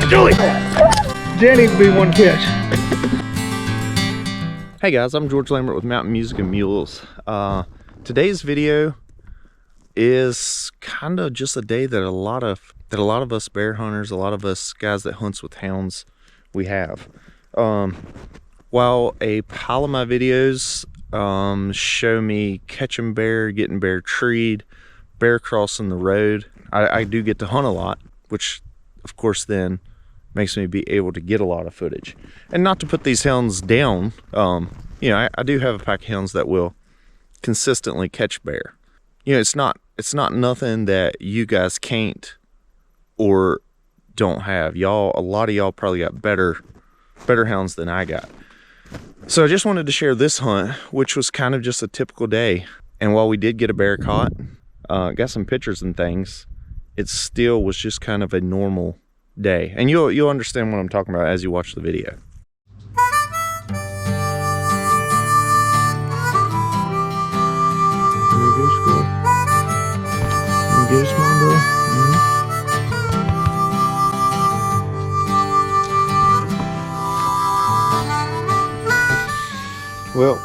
Julie! Jenny would be one catch. Hey guys, I'm George Lambert with Mountain Music and Mules. Today's video is kind of just a day that a lot of us bear hunters, a lot of us guys that hunts with hounds, we have. While a pile of my videos show me catching bear, getting bear treed, bear crossing the road, I do get to hunt a lot, which of course then makes me be able to get a lot of footage. And not to put these hounds down, you know, I do have a pack of hounds that will consistently catch bear. You know, it's not nothing that you guys can't or don't have. Y'all, a lot of y'all probably got better hounds than I got. So I just wanted to share this hunt, which was kind of just a typical day. And while we did get a bear caught, got some pictures and things, it still was just kind of a normal day. And you'll understand what I'm talking about as you watch the video. There you go, Squirrel. You get a small boy? Well,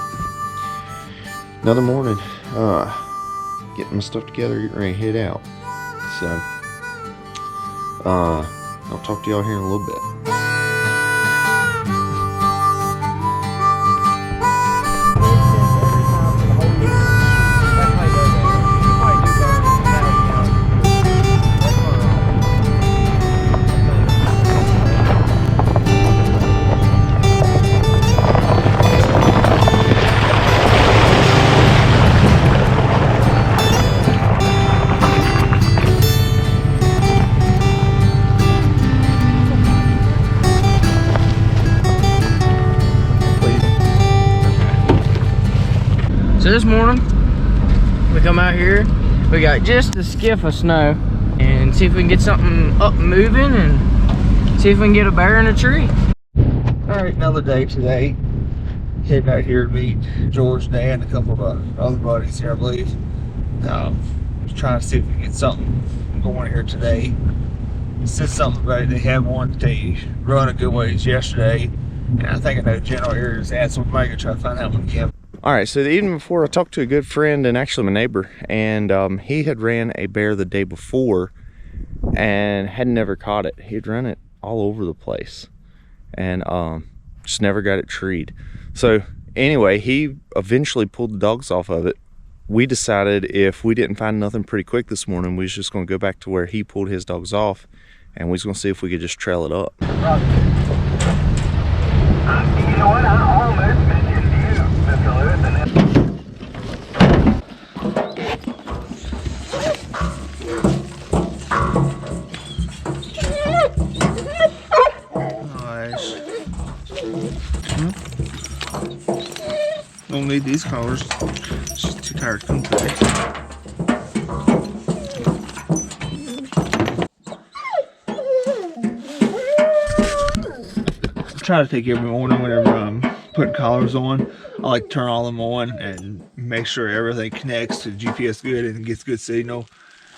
another morning, getting my stuff together, getting ready to head out. So, I'll talk to y'all here in a little bit. So this morning, we come out here, we got just a skiff of snow, and see if we can get something up and moving, and see if we can get a bear in a tree. Alright, another day today. Heading out here to meet George, Dan, and a couple of our other buddies here, I believe. Just trying to see if we can get something going here today. It said something about it. They had one they run a good ways yesterday, and I think I know general areas add some maybe try to find out when we can. All right, so the evening before, I talked to a good friend and actually my neighbor, and he had ran a bear the day before and had never caught it. He'd run it all over the place and just never got it treed. So anyway, he eventually pulled the dogs off of it. We decided if we didn't find nothing pretty quick this morning, we was just going to go back to where he pulled his dogs off, and we was going to see if we could just trail it up. You know what? I almost mentioned you, Mr. Lewis, and Nice. Don't need these collars. It's just too tired to come today. Try to take every morning whenever I'm putting collars on. I like to turn all them on and make sure everything connects to the GPS good and gets good signal,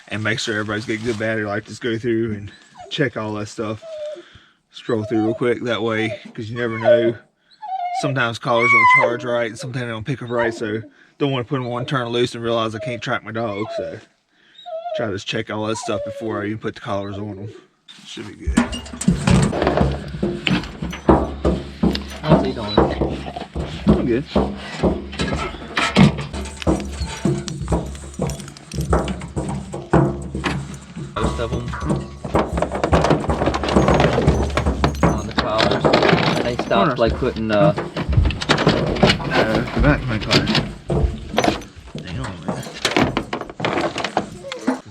and make sure everybody's got good battery. I like to just go through and check all that stuff, scroll through real quick that way, because you never know. Sometimes collars don't charge right, and sometimes they don't pick up right, so don't want to put them on, turn loose, and realize I can't track my dog. So try to just check all that stuff before I even put the collars on them. Should be good. How's he doing? I'm good. Most of them on the collars. They stopped like putting no, the back of my car. Damn, man.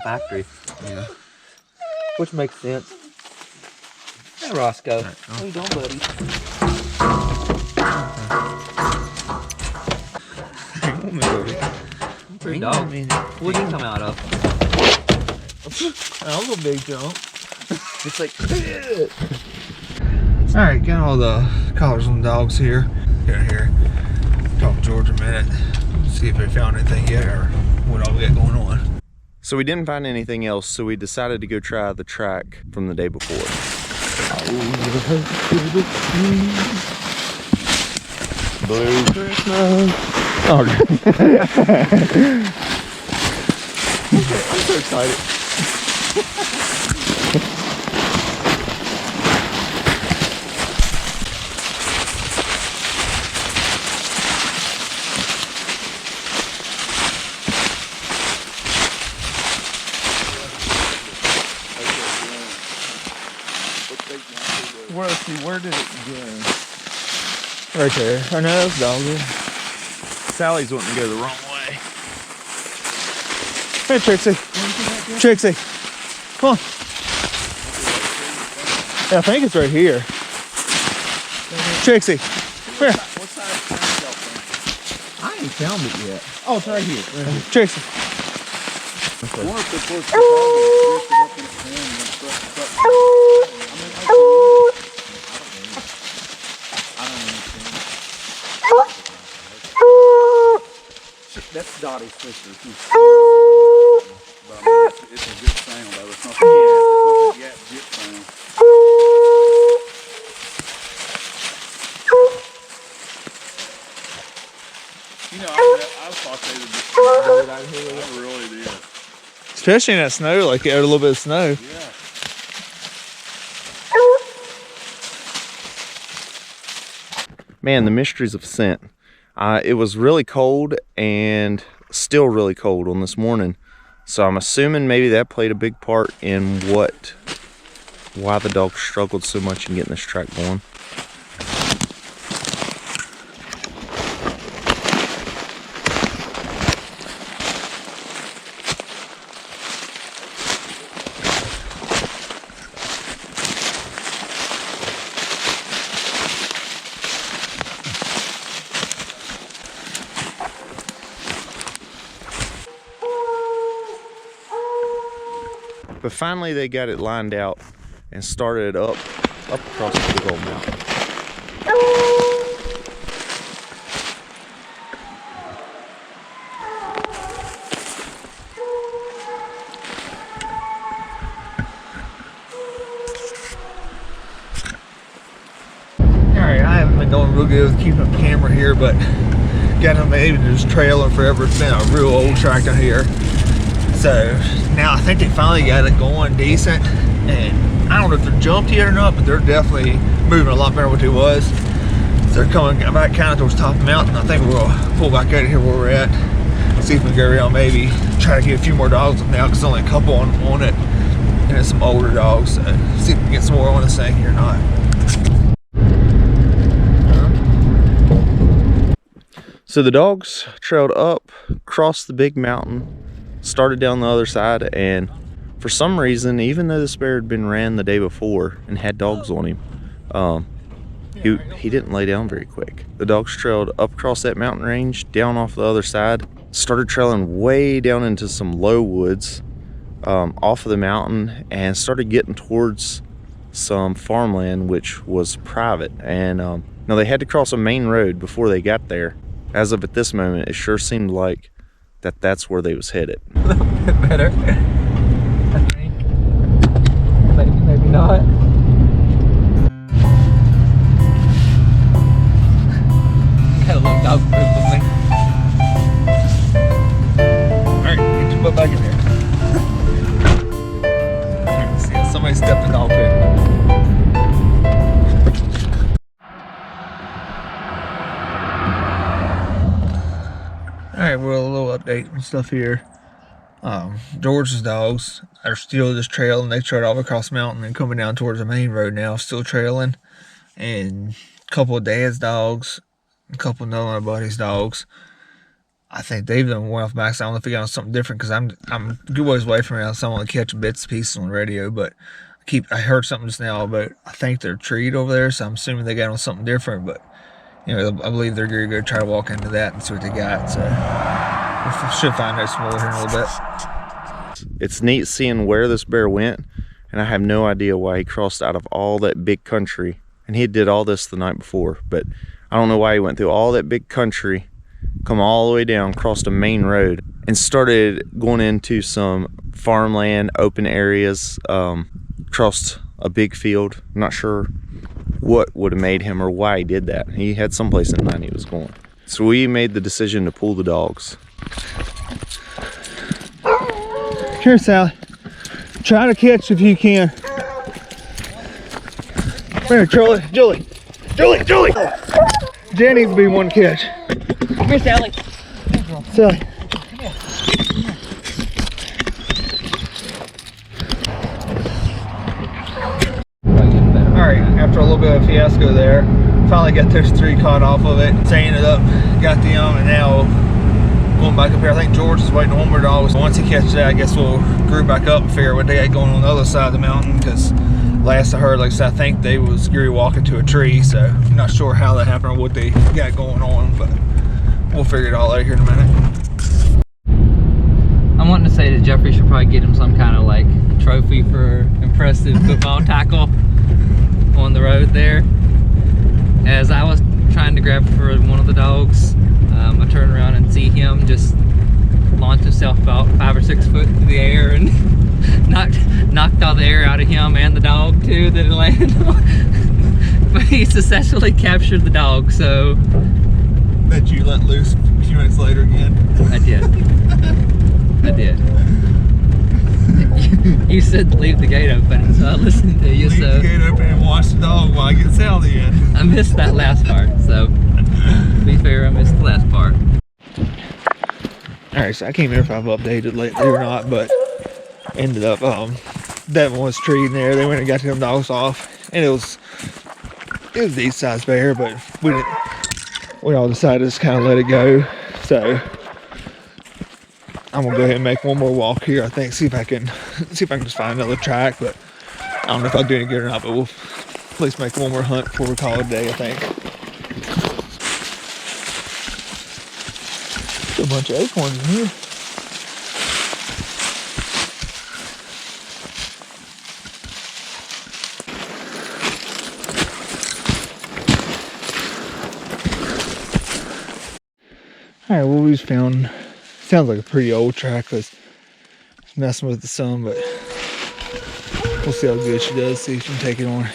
factory, Yeah. which makes sense. Hey Roscoe, Right, how you doing, buddy? Hang on, baby. Three dogs. Where'd you come out of? That was a big jump. It's like, Alright, got all the collars on the dogs here. Get here. Talk to George a minute. See if they found anything yet or what all we got going on. So we didn't find anything else, so we decided to go try the track from the day before. Blue Christmas. Oh, I'm so excited. Where did it go? Right there. I know that's doggy. Sally's wanting to go the wrong way. Hey, Trixie. Trixie. Come on. Yeah, I think it's right here. Trixie. Come here. What side of town I ain't found it yet. Oh, it's right here. Trixie. That's Dottie's sister. But I mean, it's a good sound though. It's not the yak jit sound. You know, I thought they would just bird out here. I really did. Especially in that snow, like a little bit of snow. Yeah. Man, the mysteries of scent. It was really cold and still really cold on this morning. So I'm assuming maybe that played a big part in why the dog struggled so much in getting this track going. But finally they got it lined out and started up across the big old mountain. Alright, I haven't been doing real good with keeping up camera here, but got them even just trailing forever. It's been a real old track down here. So now I think they finally got it going decent, and I don't know if they're jumped yet or not, but they're definitely moving a lot better than what they was. So they're coming back kind of towards the top of the mountain. I think we'll pull back out of here where we're at, see if we can go around, maybe try to get a few more dogs now, because there's only a couple on it, and it's some older dogs. So see if we can get some more on this thing here or not. So the dogs trailed up, crossed the big mountain, started down the other side, and for some reason, even though this bear had been ran the day before and had dogs on him, he didn't lay down very quick. The dogs trailed up across that mountain range, down off the other side, started trailing way down into some low woods off of the mountain, and started getting towards some farmland which was private. And now they had to cross a main road before they got there. As of at this moment, it sure seemed like that's where they was headed. A little bit better, I think. Maybe not. Got a little dog poop with me. Alright, get your butt back in there. See, somebody stepped in dog poop. Alright, well, a little update and stuff here. George's dogs are still just trailing. They trailed all across the mountain and coming down towards the main road now, still trailing. And a couple of Dad's dogs, a couple of my buddy's dogs, I think they've done one off back. So I don't know if they got on something different, because I'm a good ways away from around, so I'm only catching bits and pieces on the radio. But I heard something just now about, I think they're treed over there, so I'm assuming they got on something different. But you know, I believe they're going to go try to walk into that and see what they got. So we should find out some more here in a little bit. It's neat seeing where this bear went, and I have no idea why he crossed out of all that big country. And he did all this the night before, but I don't know why he went through all that big country come all the way down, crossed a main road, and started going into some farmland, open areas, crossed a big field. I'm not sure what would have made him or why he did that. He had someplace in mind he was going. So we made the decision to pull the dogs. Here, Sally. Try to catch if you can. Here, Julie. Jen needs to be one to catch. Come here, Sally. Sally. Alright, after a little bit of fiasco there, finally got those 3 caught off of it. So I ended up, got them, and now going back up here. I think George is waiting on one more dog. Once he catches that, I guess we'll group back up and figure out what they got going on the other side of the mountain, because last I heard, like I said, I think they was scary walking to a tree, so I'm not sure how that happened or what they got going on, but we'll figure it all out here in a minute. I'm wanting to say that Jeffrey should probably get him some kind of like trophy for impressive football tackle on the road there. As I was trying to grab for one of the dogs, I turned around and see him just launch himself about 5 or 6 foot into the air and knocked all the air out of him and the dog too that it landed on. But he successfully captured the dog, so. That you let loose a few minutes later again. I did. I did. You said leave the gate open, so I listened to you. Leave the gate open and watch the dog while I get Sally in. I missed that last part, so to be fair, I missed the last part. Alright, so I can't remember if I've updated lately or not, but ended up that one was tree in there. They went and got them dogs off, and it was a decent sized bear, but we all decided to just kind of let it go. So I'm gonna go ahead and make one more walk here. I think see if I can just find another track, but I don't know if I'll do any good or not. But we'll at least make one more hunt before we call it a day, I think. A bunch of acorns in here. Alright, well, we just found, sounds like a pretty old track because it's messing with the sun, but we'll see how good she does, see if she can take it on.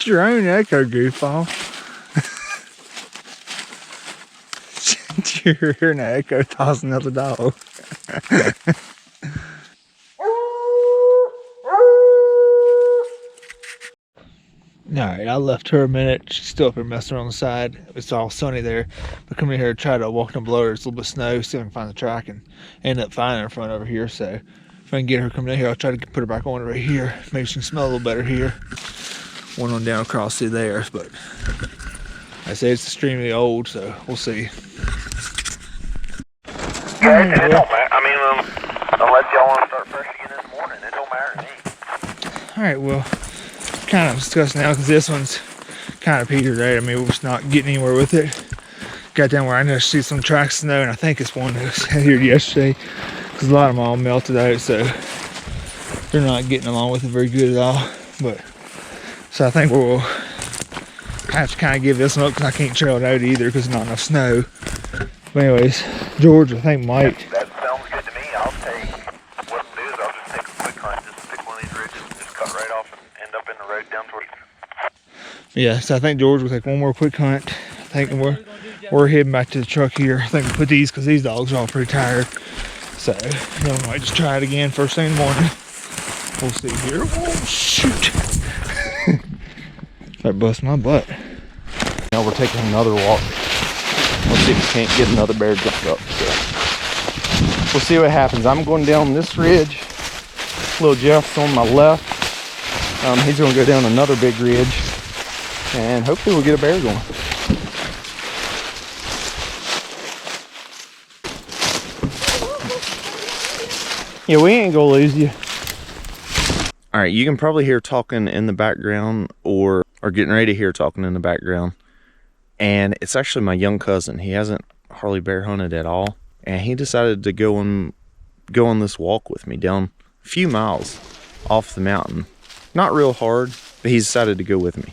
Your own echo, goofball. You're hearing an echo tossing at the dog. Alright, I left her a minute. She's still up here messing around the side. It's all sunny there. But come in here and try to walk in the blower. It's a little bit of snow. See if I can find the track and end up finding her in front over here. So if I can get her coming in here, I'll try to put her back on right here. Maybe she can smell a little better here. One on down across through there, but I say it's extremely old, so we'll see. Yeah, it don't matter. I mean, unless y'all want to start fresh again in the morning, it don't matter to me. Alright, well, kind of discuss now because this one's kind of petered out. I mean, we're just not getting anywhere with it. Got down where I know see some tracks of snow, and I think it's one that was here yesterday because a lot of them all melted out, so they're not getting along with it very good at all. But so I think we'll have to kind of give this one up because I can't trail it out either because there's not enough snow. But anyways, George, I think might. That sounds good to me. I'll take, what I'll do is I'll just take a quick hunt, just pick one of these ridges and just cut right off and end up in the road down towards. Yeah, so I think George will take one more quick hunt. I think we're heading back to the truck here. I think we'll put these because these dogs are all pretty tired. So you know, I might just try it again first thing in the morning. We'll see here. Oh shoot! That bust my butt. Now we're taking another walk. Let's see if we can't get another bear jumped up. So we'll see what happens. I'm going down this ridge. Little Jeff's on my left. He's gonna go down another big ridge, and hopefully we'll get a bear going. Yeah, we ain't gonna lose you. All right, you can probably hear talking in the background, or getting ready to hear talking in the background. And it's actually my young cousin. He hasn't hardly bear hunted at all, and he decided to go on this walk with me down a few miles off the mountain. Not real hard, but he decided to go with me.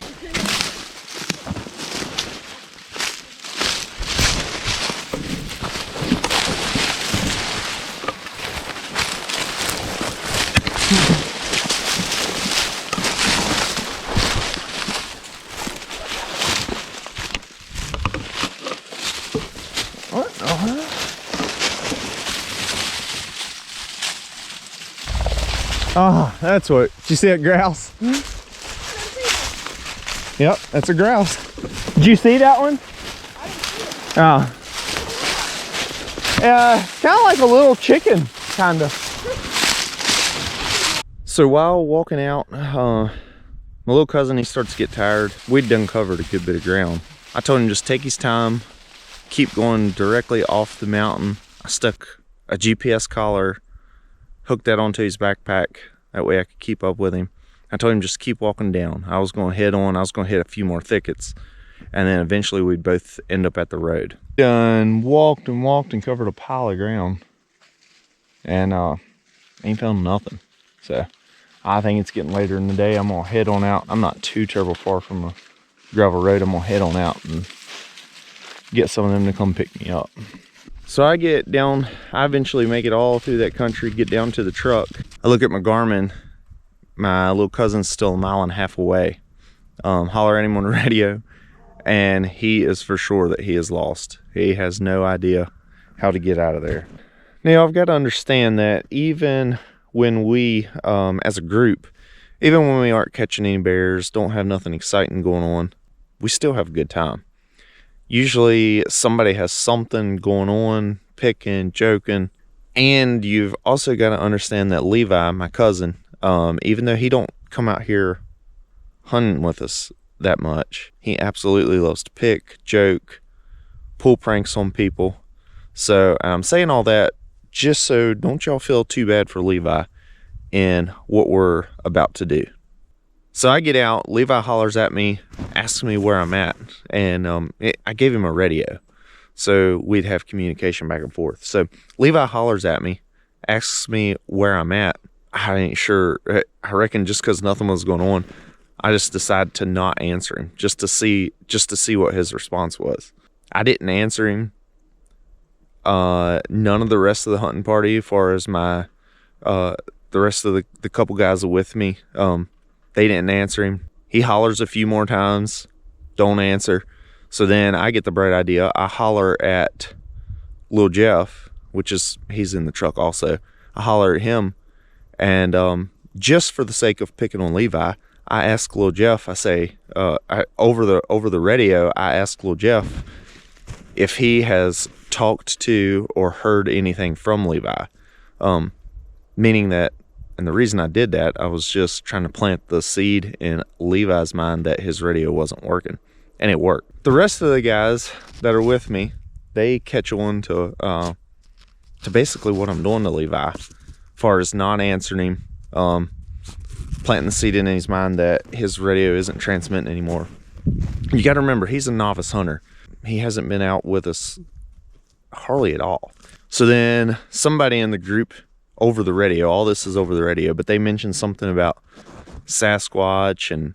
Ah, that's what. Did you see that grouse? Yep, that's a grouse. Did you see that one? Oh. Kind of like a little chicken, kind of. So while walking out, my little cousin, he starts to get tired. We'd done covered a good bit of ground. I told him just take his time, keep going directly off the mountain. I stuck a GPS collar, hooked that onto his backpack. That way I could keep up with him. I told him just keep walking down. I was going to head on. I was going to hit a few more thickets. And then eventually we'd both end up at the road. Done walked and covered a pile of ground. And ain't found nothing. So I think it's getting later in the day. I'm going to head on out. I'm not too terrible far from a gravel road. I'm going to head on out and get some of them to come pick me up. So I get down, I eventually make it all through that country, get down to the truck. I look at my Garmin, my little cousin's still 1.5 miles away. Holler at him on the radio, and he is for sure that he is lost. He has no idea how to get out of there. Now I've got to understand that even when we, as a group, even when we aren't catching any bears, don't have nothing exciting going on, we still have a good time. Usually somebody has something going on, picking, joking. And you've also got to understand that Levi, my cousin, even though he don't come out here hunting with us that much, he absolutely loves to pick, joke, pull pranks on people. So I'm saying all that just so don't y'all feel too bad for Levi in what we're about to do. So I get out, Levi hollers at me, asks me where I'm at, and I gave him a radio, so we'd have communication back and forth. So Levi hollers at me, asks me where I'm at. I ain't sure. I reckon just because nothing was going on, I just decided to not answer him, just to see what his response was. I didn't answer him. None of the rest of the hunting party, as far as my the rest of the couple guys with me, they didn't answer him. He hollers a few more times, don't answer. So then I get the bright idea. I holler at Lil Jeff, he's in the truck also. I holler at him, and just for the sake of picking on Levi, I ask Lil Jeff, I say, over the radio, I ask Lil Jeff if he has talked to or heard anything from Levi. Meaning that, and the reason I did that, I was just trying to plant the seed in Levi's mind that his radio wasn't working, and it worked. The rest of the guys that are with me, they catch on to basically what I'm doing to Levi, as far as not answering him, planting the seed in his mind that his radio isn't transmitting anymore. You got to remember, he's a novice hunter. He hasn't been out with us hardly at all. So then somebody in the group, over the radio, all this is over the radio, but they mentioned something about Sasquatch and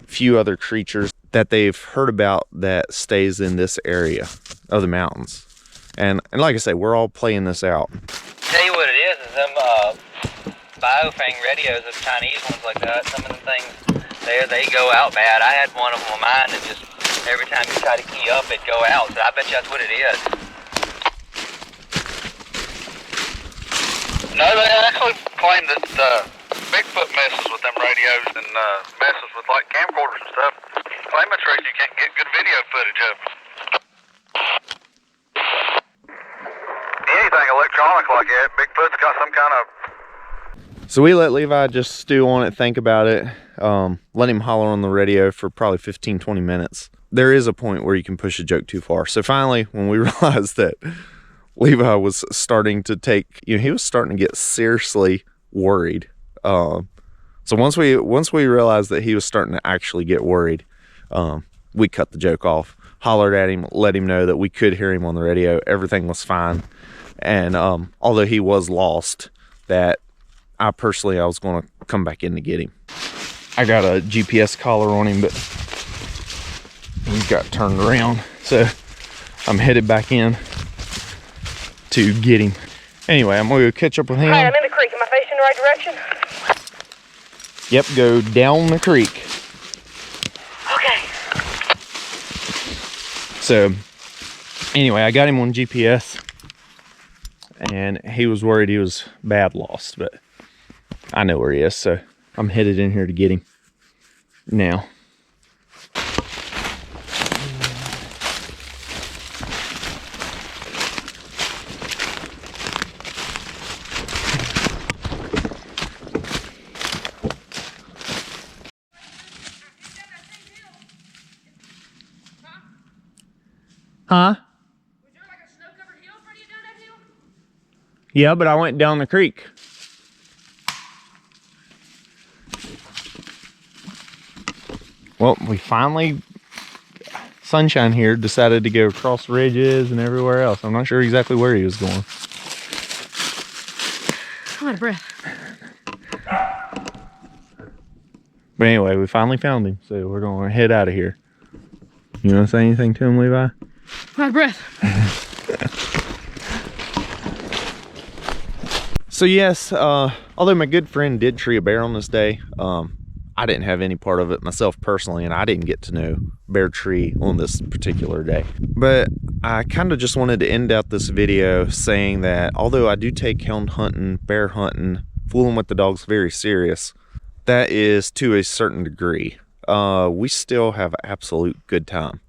a few other creatures that they've heard about that stays in this area of the mountains. And like I say, we're all playing this out. Tell you what it is them biofang radios, those Chinese ones like that, some of the things they go out bad. I had one of them on mine that just every time you try to key up, it'd go out. So I bet you that's what it is. No, they actually claim that Bigfoot messes with them radios and messes with like camcorders and stuff. Claim it's reason you can't get good video footage of anything electronic like that. Bigfoot's got some kind of. So we let Levi just stew on it, think about it, let him holler on the radio for probably 15-20 minutes. There is a point where you can push a joke too far. So finally, when we realized that Levi was starting to take, he was starting to get seriously worried. So once we realized that he was starting to actually get worried, we cut the joke off, hollered at him, let him know that we could hear him on the radio. Everything was fine. And although he was lost, that I was going to come back in to get him. I got a GPS collar on him, but he got turned around. So I'm headed back in to get him. Anyway, I'm going to go catch up with him. Hi, I'm in the creek. Am I facing the right direction? Yep, go down the creek. Okay. So anyway, I got him on GPS and he was worried he was bad lost, but I know where he is, so I'm headed in here to get him now. Huh? Was there like a snow-covered hill in front of you down that hill? Yeah, but I went down the creek. Well, we finally, Sunshine here, decided to go across ridges and everywhere else. I'm not sure exactly where he was going. I'm out of breath. But anyway, we finally found him, so we're going to head out of here. You want to say anything to him, Levi? I'm out of breath. So yes, although my good friend did tree a bear on this day, I didn't have any part of it myself personally, and I didn't get to know bear tree on this particular day. But I kind of just wanted to end out this video saying that although I do take hound hunting, bear hunting, fooling with the dogs very serious, that is to a certain degree. We still have an absolute good time.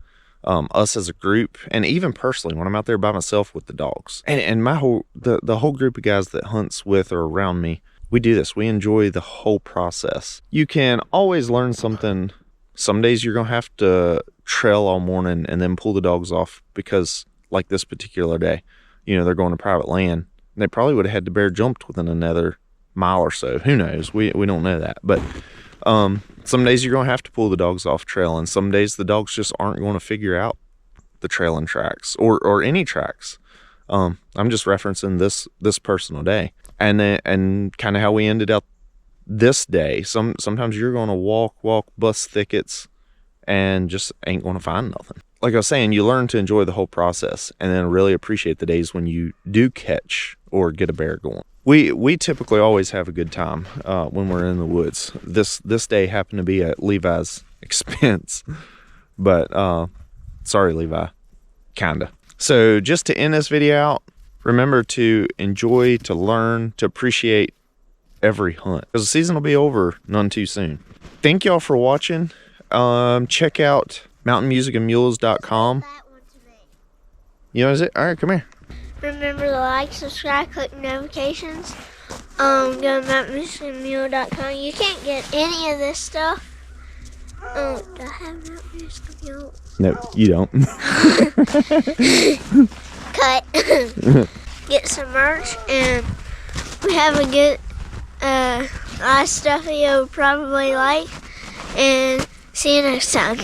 Us as a group, and even personally when I'm out there by myself with the dogs. And my whole the whole group of guys that hunts with or around me, we do this. We enjoy the whole process. You can always learn something. Some days you're gonna have to trail all morning and then pull the dogs off because, like this particular day, they're going to private land. They probably would have had the bear jumped within another mile or so. Who knows? We don't know that. But some days you're gonna have to pull the dogs off trail, and some days the dogs just aren't going to figure out the trailing tracks or any tracks. I'm just referencing this personal day. And kind of how we ended up this day. Sometimes you're going to walk, bust thickets, and just ain't going to find nothing. Like I was saying, you learn to enjoy the whole process, and then really appreciate the days when you do catch or get a bear going. We typically always have a good time when we're in the woods. This day happened to be at Levi's expense, but sorry, Levi, kinda. So just to end this video out, remember to enjoy, to learn, to appreciate every hunt, because the season will be over none too soon. Thank y'all for watching. Check out mountainmusicandmules.com. You know, is it? All right, come here. Remember to like, subscribe, click notifications. Go to mountainmusicandmule.com. You can't get any of this stuff. Do I have Mountain Music and Mule? No, you don't. Cut. Get some merch, and we have a good lot of stuff you'll probably like. And see you next time.